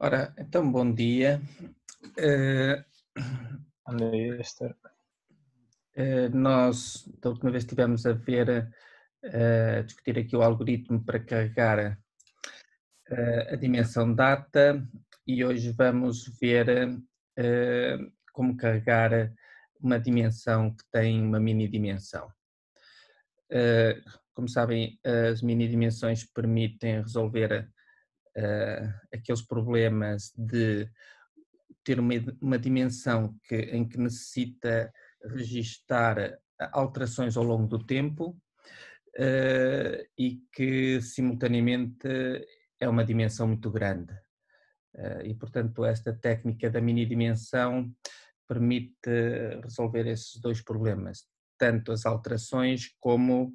Ora, então bom dia. Eh, Andei Esther. Nós da última vez estivemos a ver, a discutir aqui o algoritmo para carregar a dimensão data e hoje vamos ver como carregar uma dimensão que tem uma mini dimensão. Como sabem, as mini dimensões permitem resolver aqueles problemas de ter uma dimensão em que necessita registar alterações ao longo do tempo e que simultaneamente é uma dimensão muito grande. E portanto esta técnica da mini dimensão permite resolver esses dois problemas, tanto as alterações como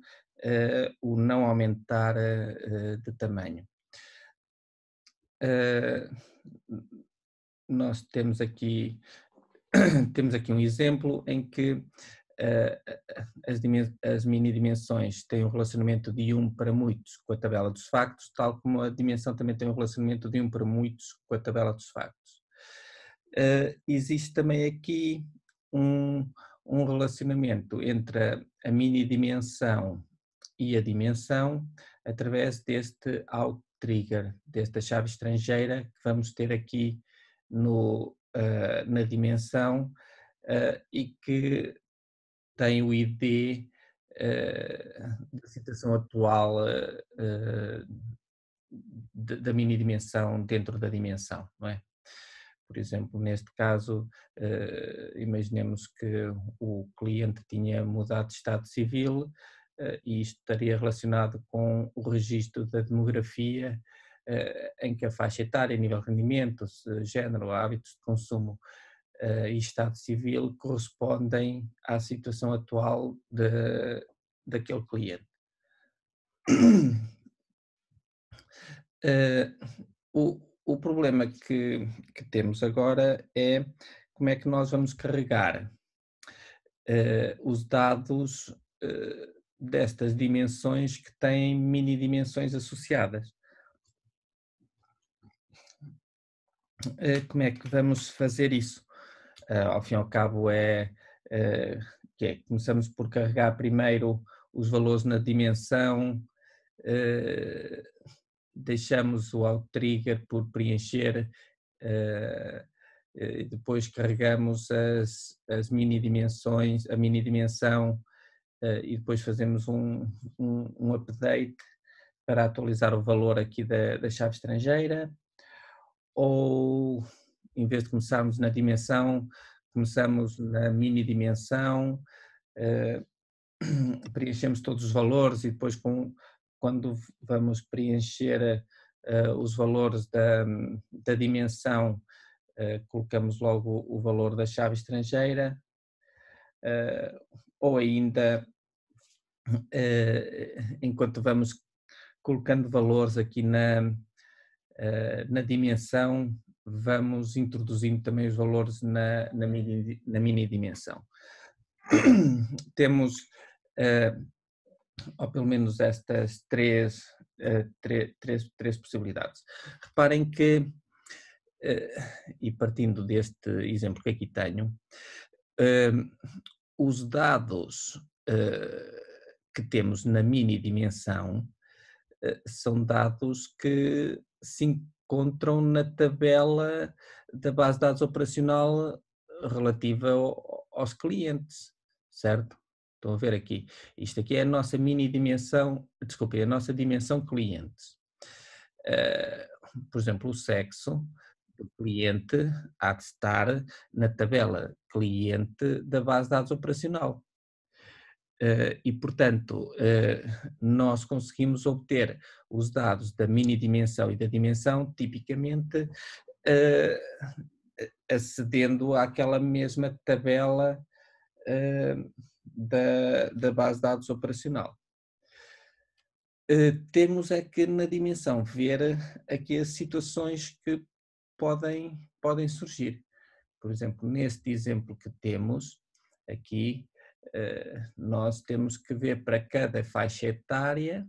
o não aumentar de tamanho. Nós temos aqui um exemplo em que as mini dimensões têm um relacionamento de 1 para muitos com a tabela dos factos, tal como a dimensão também tem um relacionamento de 1 para muitos com a tabela dos factos. Existe também aqui um relacionamento entre a mini dimensão e a dimensão através deste outTrigger, desta chave estrangeira que vamos ter aqui na dimensão e que tem o ID da situação atual da mini dimensão dentro da dimensão, não é? Por exemplo, neste caso, imaginemos que o cliente tinha mudado de estado civil e isto estaria relacionado com o registro da demografia, em que a faixa etária, nível de rendimento, género, hábitos de consumo e estado civil correspondem à situação atual daquele cliente. O problema que temos agora é como é que nós vamos carregar os dados destas dimensões que têm mini dimensões associadas. Como é que vamos fazer isso? Ao fim e ao cabo começamos por carregar primeiro os valores na dimensão, deixamos o outTrigger por preencher, depois carregamos as mini dimensões, a mini dimensão e depois fazemos um update para atualizar o valor aqui da chave estrangeira, ou em vez de começarmos na dimensão, começamos na mini dimensão, preenchemos todos os valores e depois quando vamos preencher os valores da dimensão, colocamos logo o valor da chave estrangeira, ou ainda, enquanto vamos colocando valores aqui na dimensão, vamos introduzindo também os valores na mini dimensão. Temos, ou pelo menos estas três possibilidades. Reparem que, e partindo deste exemplo que aqui tenho, os dados que temos na mini dimensão são dados que se encontram na tabela da base de dados operacional relativa aos clientes, certo? Estão a ver aqui. Isto aqui é a nossa mini dimensão, desculpe, a nossa dimensão clientes. Por exemplo, o sexo do cliente há de estar na tabela cliente da base de dados operacional. E, portanto, nós conseguimos obter os dados da mini dimensão e da dimensão tipicamente acedendo àquela mesma tabela da base de dados operacional. Temos é que na dimensão ver aqui as situações que podem surgir. Por exemplo, neste exemplo que temos aqui, nós temos que ver para cada faixa etária,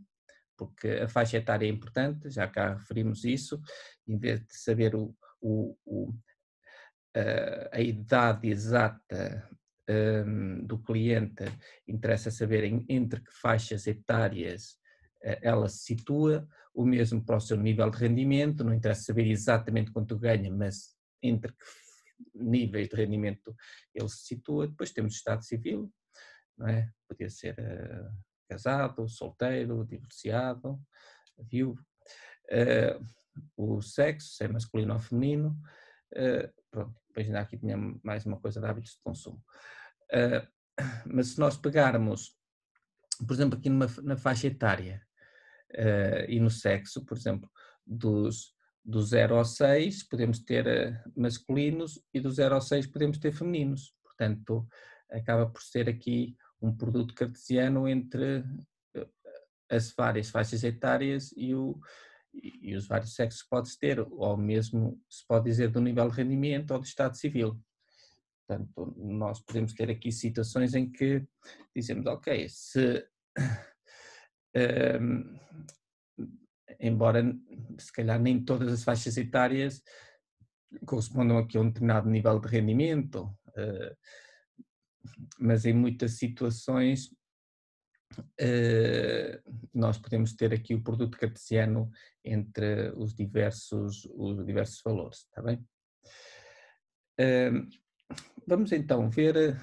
porque a faixa etária é importante, já cá referimos isso, em vez de saber a idade exata do cliente, interessa saber entre que faixas etárias ela se situa, o mesmo para o seu nível de rendimento, não interessa saber exatamente quanto ganha, mas entre que níveis de rendimento ele se situa. Depois temos o estado civil, não é? Podia ser casado, solteiro, divorciado, viúvo. O sexo, se é masculino ou feminino. Pronto, depois ainda aqui tinha mais uma coisa de hábitos de consumo. Mas se nós pegarmos, por exemplo, aqui na faixa etária e no sexo, por exemplo, do 0 ao 6 podemos ter masculinos e do 0 ao 6 podemos ter femininos. Portanto, acaba por ser aqui um produto cartesiano entre as várias faixas etárias e os vários sexos que pode-se ter, ou mesmo se pode dizer do nível de rendimento ou do estado civil. Portanto, nós podemos ter aqui situações em que dizemos, ok, embora se calhar nem todas as faixas etárias correspondam aqui a um determinado nível de rendimento, mas em muitas situações nós podemos ter aqui o produto cartesiano entre os diversos valores, está bem? Vamos então ver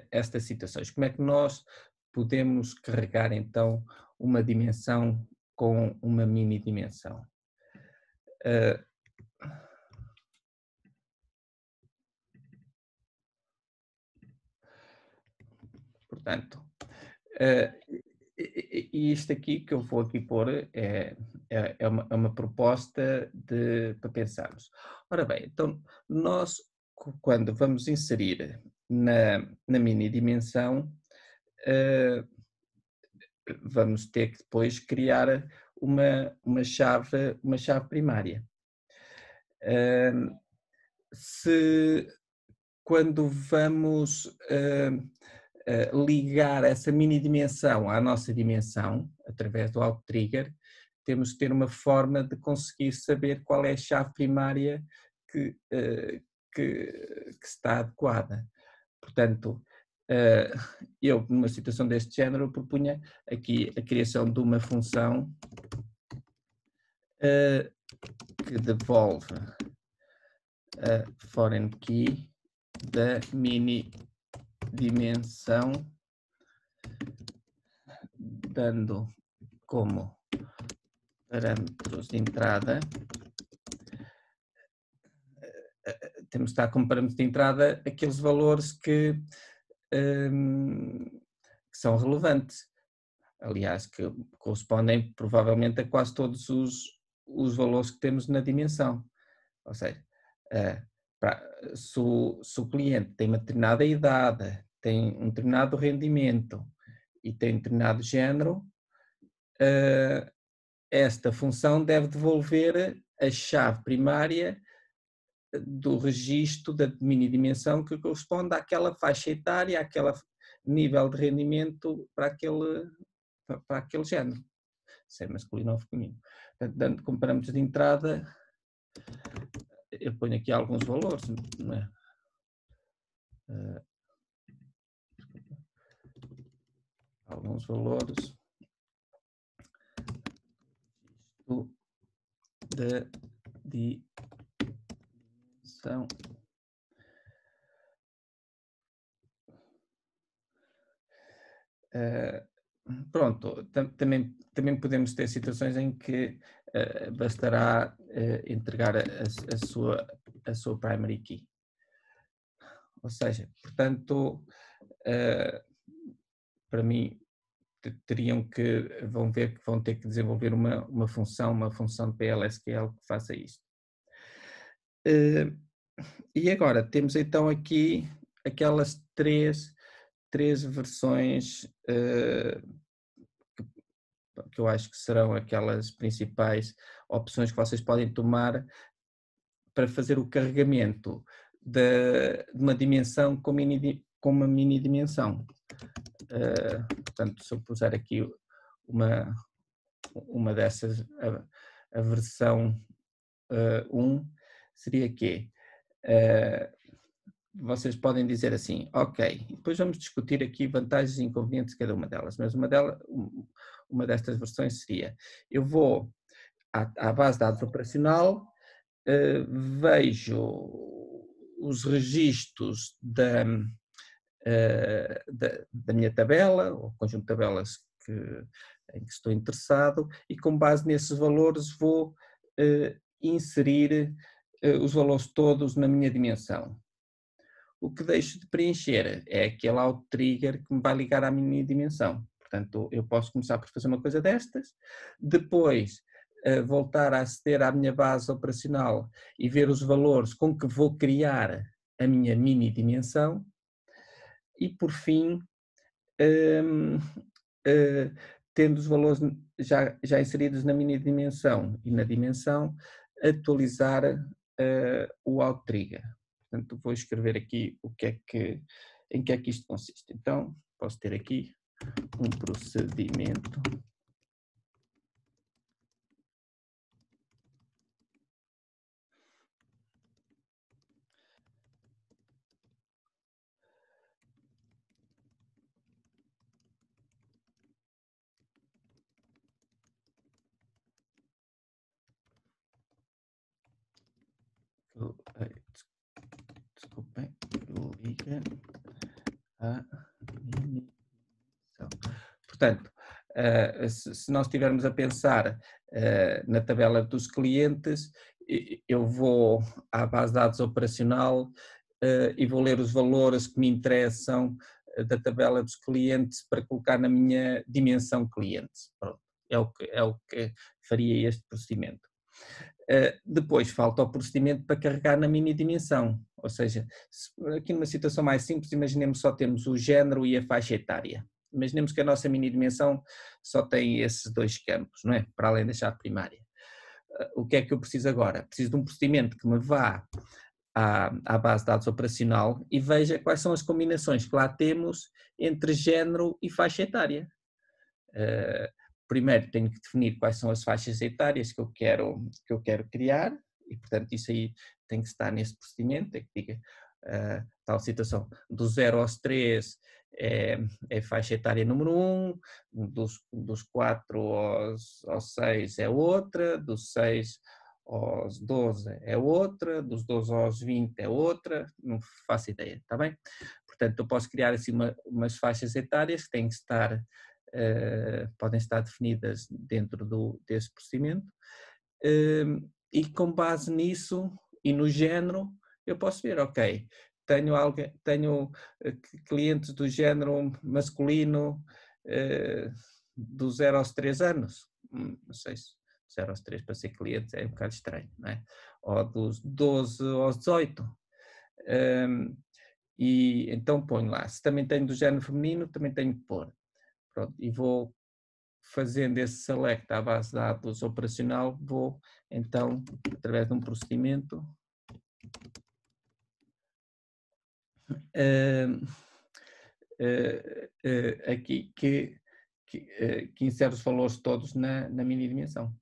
estas situações. Como é que nós podemos carregar então uma dimensão com uma mini dimensão? Portanto, e isto aqui que eu vou aqui pôr é uma proposta para pensarmos. Ora bem, então nós quando vamos inserir na mini dimensão, vamos ter que depois criar uma chave primária. Se quando vamos ligar essa mini dimensão à nossa dimensão, através do auto-trigger, temos que ter uma forma de conseguir saber qual é a chave primária que está adequada. Portanto, eu, numa situação deste género, propunha aqui a criação de uma função que devolve a foreign key da mini dimensão, dando como parâmetros de entrada, temos de estar como parâmetros de entrada aqueles valores que são relevantes, aliás, que correspondem provavelmente a quase todos os valores que temos na dimensão. Ou seja, se o cliente tem uma determinada idade, tem um determinado rendimento e tem um determinado género, esta função deve devolver a chave primária do registro da mini dimensão que corresponde àquela faixa etária, àquele nível de rendimento para aquele género, se é masculino ou feminino. Portanto, dando como parâmetros de entrada, eu ponho aqui alguns valores, não é? Alguns valores da dimensão pronto, também podemos ter situações em que bastará entregar a sua primary key. Ou seja, portanto, para mim, vão ver que vão ter que desenvolver uma função de PL/SQL que faça isto. E agora temos então aqui aquelas três versões que eu acho que serão aquelas principais opções que vocês podem tomar para fazer o carregamento de uma dimensão com uma mini dimensão. Portanto, se eu puser aqui uma dessas, a versão seria quê? Vocês podem dizer assim, ok, depois vamos discutir aqui vantagens e inconvenientes de cada uma delas, mas uma destas versões seria, eu vou à base de dados operacional, vejo os registros da minha tabela, ou conjunto de tabelas em que estou interessado, e com base nesses valores vou inserir os valores todos na minha dimensão. O que deixo de preencher é aquele auto-trigger que me vai ligar à minha dimensão. Portanto, eu posso começar por fazer uma coisa destas, depois voltar a aceder à minha base operacional e ver os valores com que vou criar a minha mini dimensão e, por fim, tendo os valores já inseridos na mini dimensão e na dimensão, atualizar o auto-trigger. Portanto, vou escrever aqui em que é que isto consiste. Então, posso ter aqui um procedimento desculpem, liga a mini dimensão. Portanto, se nós estivermos a pensar na tabela dos clientes, eu vou à base de dados operacional e vou ler os valores que me interessam da tabela dos clientes para colocar na minha dimensão clientes. Pronto, é o que faria este procedimento. Depois falta o procedimento para carregar na mini dimensão, ou seja, aqui numa situação mais simples, imaginemos só temos o género e a faixa etária. Imaginemos que a nossa mini dimensão só tem esses dois campos, não é? Para além da chave primária. O que é que eu preciso agora? Preciso de um procedimento que me vá à base de dados operacional e veja quais são as combinações que lá temos entre género e faixa etária. Primeiro tenho que definir quais são as faixas etárias que eu quero criar e, portanto, isso aí tem que estar nesse procedimento, é que diga tal situação, do 0 aos 3 é faixa etária número 1, dos 4 aos 6 é outra, dos 6 aos 12 é outra, dos 12 aos 20 é outra, não faço ideia, está bem? Portanto, eu posso criar assim umas faixas etárias que têm que estar podem estar definidas dentro desse procedimento e com base nisso e no género eu posso ver, ok, tenho clientes do género masculino do 0 aos 3 anos, não sei se 0 aos 3 para ser cliente é um bocado estranho, não é? Ou dos 12 aos 18. E então ponho lá, se também tenho do género feminino, também tenho que pôr. Pronto, e vou fazendo esse select à base de dados operacional, vou então, através de um procedimento, aqui que insere os valores todos na mini dimensão.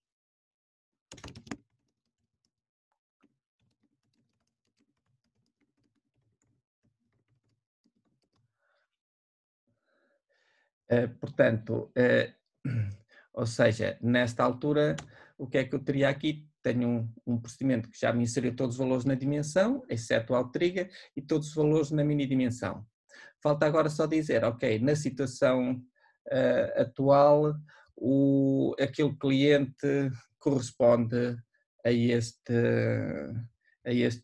Portanto, ou seja, nesta altura, o que é que eu teria aqui? Tenho um procedimento que já me inseriu todos os valores na dimensão, exceto o auto-trigger, e todos os valores na mini dimensão. Falta agora só dizer, ok, na situação atual, aquele cliente corresponde a este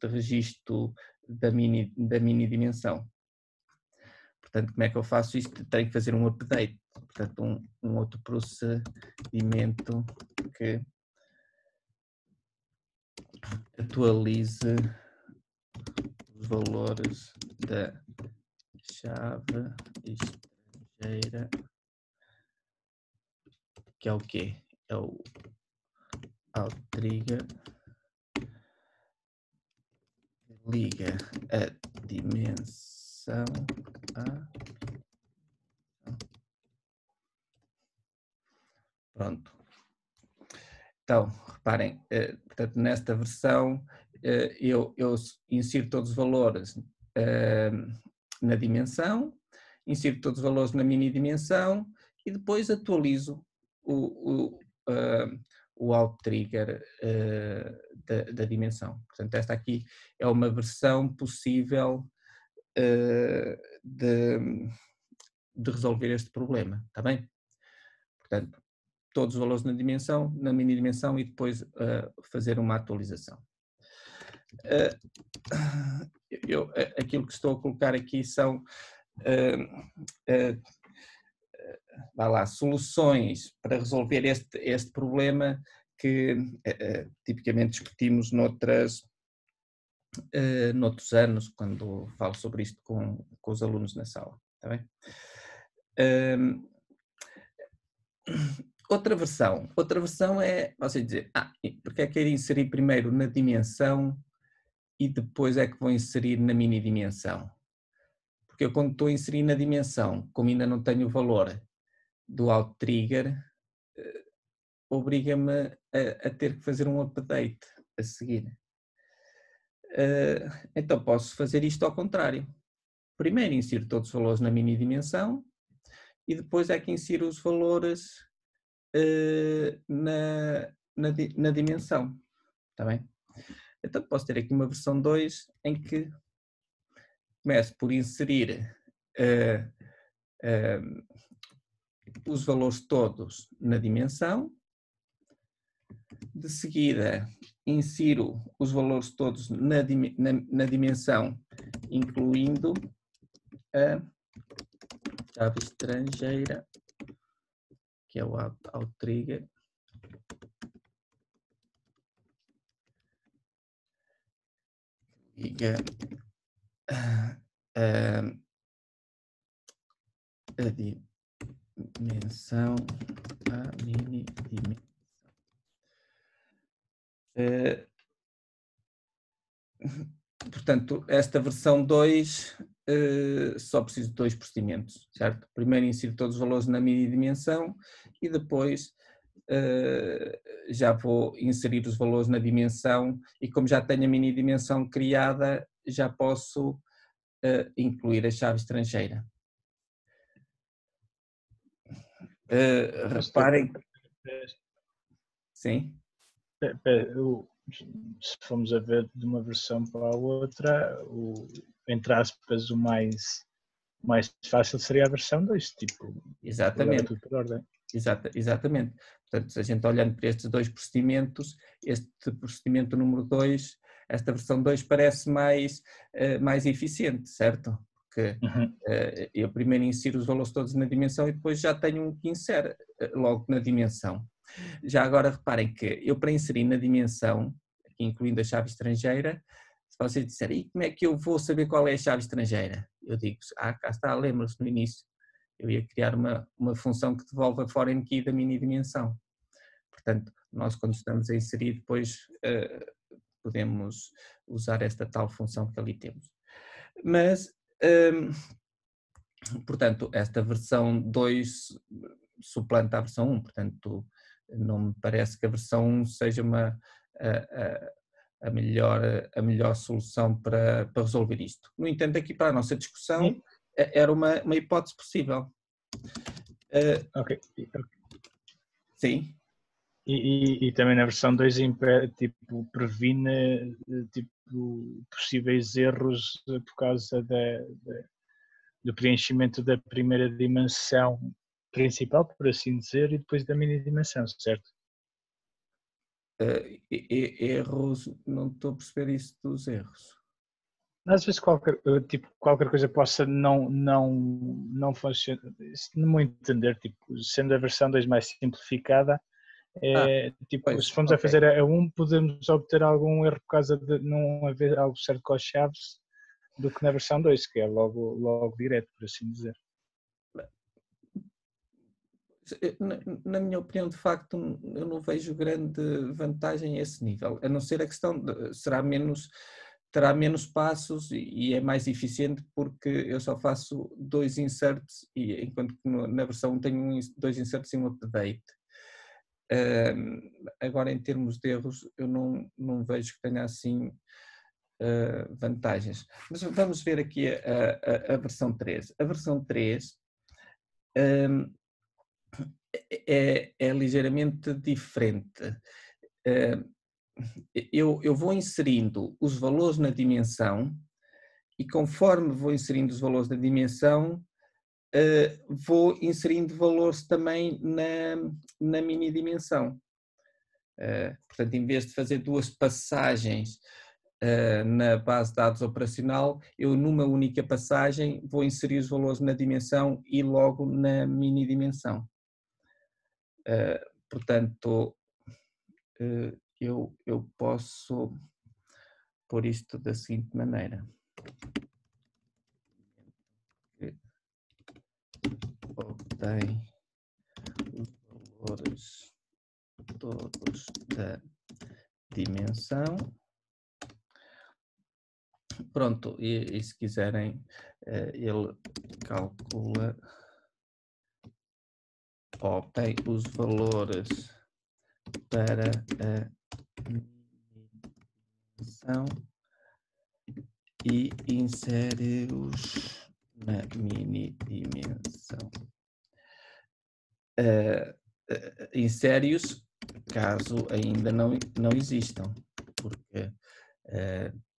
registro da mini dimensão. Portanto, como é que eu faço isto? Tenho que fazer um update, portanto, um outro procedimento que atualize os valores da chave estrangeira, que é o quê? É o auto-trigger, liga a dimensão pronto. Então, reparem, portanto, nesta versão eu insiro todos os valores na dimensão, insiro todos os valores na mini dimensão e depois atualizo o out trigger da dimensão. Portanto, esta aqui é uma versão possível de resolver este problema, está bem? Portanto, todos os valores na dimensão, na mini dimensão e depois fazer uma atualização. Aquilo que estou a colocar aqui são soluções para resolver este problema que tipicamente discutimos noutros anos, quando falo sobre isto com os alunos na sala, está bem? Outra versão é você dizer, porque é que eu inserir primeiro na dimensão e depois é que vou inserir na mini dimensão? Porque eu quando estou a inserir na dimensão, como ainda não tenho o valor do out trigger, obriga-me a ter que fazer um update a seguir. Então posso fazer isto ao contrário. Primeiro insiro todos os valores na mini dimensão e depois é que insiro os valores na dimensão, está bem? Então posso ter aqui uma versão 2 em que começo por inserir os valores todos na dimensão, de seguida insiro os valores todos na dimensão, incluindo a chave estrangeira, que é o out trigger, liga a dimensão à mini dimensão. Portanto, esta versão 2 só preciso de 2 procedimentos, certo? Primeiro insiro todos os valores na mini dimensão e depois já vou inserir os valores na dimensão e como já tenho a mini dimensão criada, já posso incluir a chave estrangeira. Reparem... Sim? Se formos a ver de uma versão para a outra, entre aspas, o mais fácil seria a versão 2, tipo, exatamente. Tudo por ordem. Exatamente. Portanto, se a gente olhando para estes dois procedimentos, este procedimento número 2, esta versão 2 parece mais eficiente, certo? Porque eu primeiro insiro os valores todos na dimensão e depois já tenho um que insere logo na dimensão. Já agora reparem que eu para inserir na dimensão, aqui incluindo a chave estrangeira, se vocês disserem, como é que eu vou saber qual é a chave estrangeira? Eu digo, cá está, lembra-se no início, eu ia criar uma função que devolve a foreign key da mini dimensão. Portanto, nós quando estamos a inserir depois podemos usar esta tal função que ali temos. Mas, portanto, esta versão 2 suplanta a versão 1, portanto, não me parece que a versão 1 seja a melhor solução para resolver isto. No entanto, aqui para a nossa discussão, era uma hipótese possível. Ok. Sim. E também na versão 2 tipo, previne tipo, possíveis erros por causa do preenchimento da primeira dimensão principal, por assim dizer, e depois da mini dimensão, certo? Erros, não estou a perceber isso dos erros. Às vezes qualquer coisa possa não funcionar, no meu entender, tipo, sendo a versão 2 mais simplificada, tipo, pois, se formos a fazer a 1 podemos obter algum erro por causa de não haver algo certo com as chaves do que na versão 2, que é logo direto, por assim dizer. Na minha opinião, de facto, eu não vejo grande vantagem a esse nível, a não ser a questão de terá menos passos e é mais eficiente porque eu só faço 2 inserts, enquanto que na versão 1 tenho 2 inserts e um update. Agora, em termos de erros, eu não vejo que tenha assim vantagens. Mas vamos ver aqui a versão 3. A versão 3 é ligeiramente diferente. Eu vou inserindo os valores na dimensão e, conforme vou inserindo os valores na dimensão, vou inserindo valores também na mini dimensão. Portanto, em vez de fazer duas passagens na base de dados operacional, eu numa única passagem vou inserir os valores na dimensão e logo na mini dimensão. Portanto, eu posso pôr isto da seguinte maneira. Obtém os valores todos da dimensão. Pronto, e se quiserem, ele calcula, obtém os valores para a dimensão e insere-os na mini dimensão. Insere-os caso ainda não existam, porque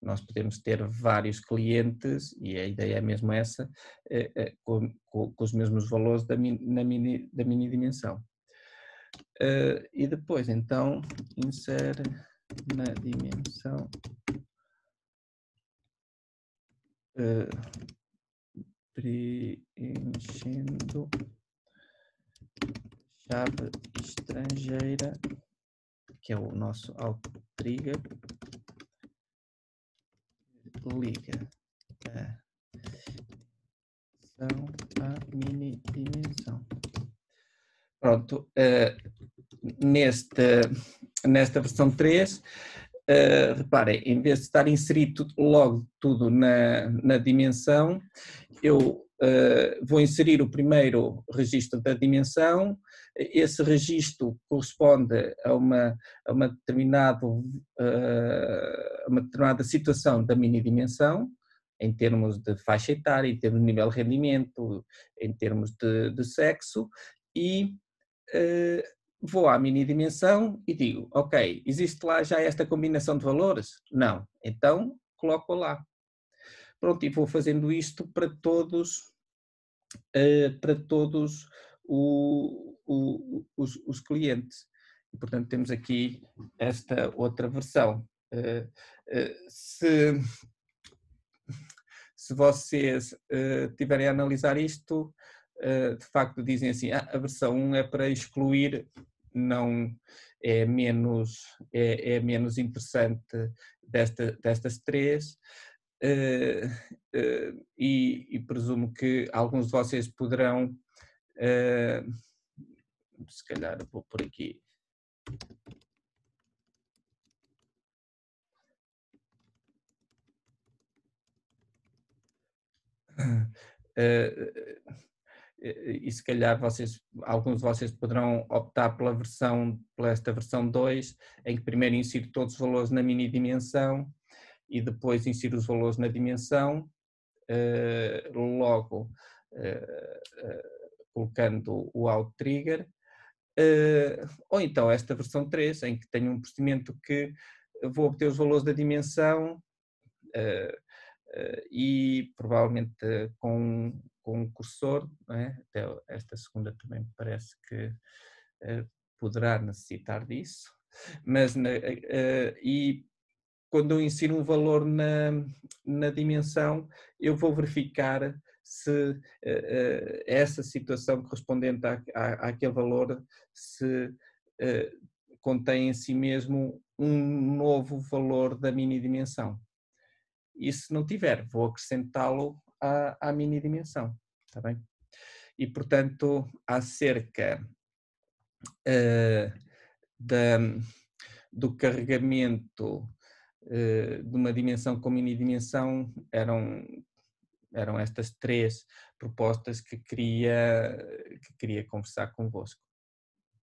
nós podemos ter vários clientes, e a ideia é mesmo essa, com os mesmos valores da mini dimensão. E depois, então, insere na dimensão preenchendo chave estrangeira, que é o nosso auto-trigger, liga a dimensão à mini dimensão. Pronto, nesta versão 3, reparem, em vez de estar inserido logo tudo na dimensão, eu vou inserir o primeiro registro da dimensão. Esse registro corresponde a uma determinada situação da mini dimensão, em termos de faixa etária, em termos de nível de rendimento, em termos de sexo, e vou à mini dimensão e digo, ok, existe lá já esta combinação de valores? Não. Então, coloco lá. Pronto, e vou fazendo isto para todos os clientes. E, portanto, temos aqui esta outra versão. Se vocês tiverem a analisar isto, de facto dizem assim, a versão 1 é para excluir, não é menos interessante destas três, e presumo que alguns de vocês poderão, se calhar vou por aqui. E se calhar alguns de vocês poderão optar pela esta versão 2, em que primeiro insiro todos os valores na mini dimensão e depois insiro os valores na dimensão, logo colocando o out-trigger, ou então esta versão 3, em que tenho um procedimento que vou obter os valores da dimensão e provavelmente com um cursor, não é? Até esta segunda também me parece que poderá necessitar disso, mas e quando eu insiro um valor na dimensão, eu vou verificar se essa situação correspondente àquele valor se contém em si mesmo um novo valor da mini dimensão. E se não tiver, vou acrescentá-lo à mini dimensão, está bem? E, portanto, acerca do carregamento de uma dimensão com mini dimensão, eram estas três propostas que queria conversar convosco.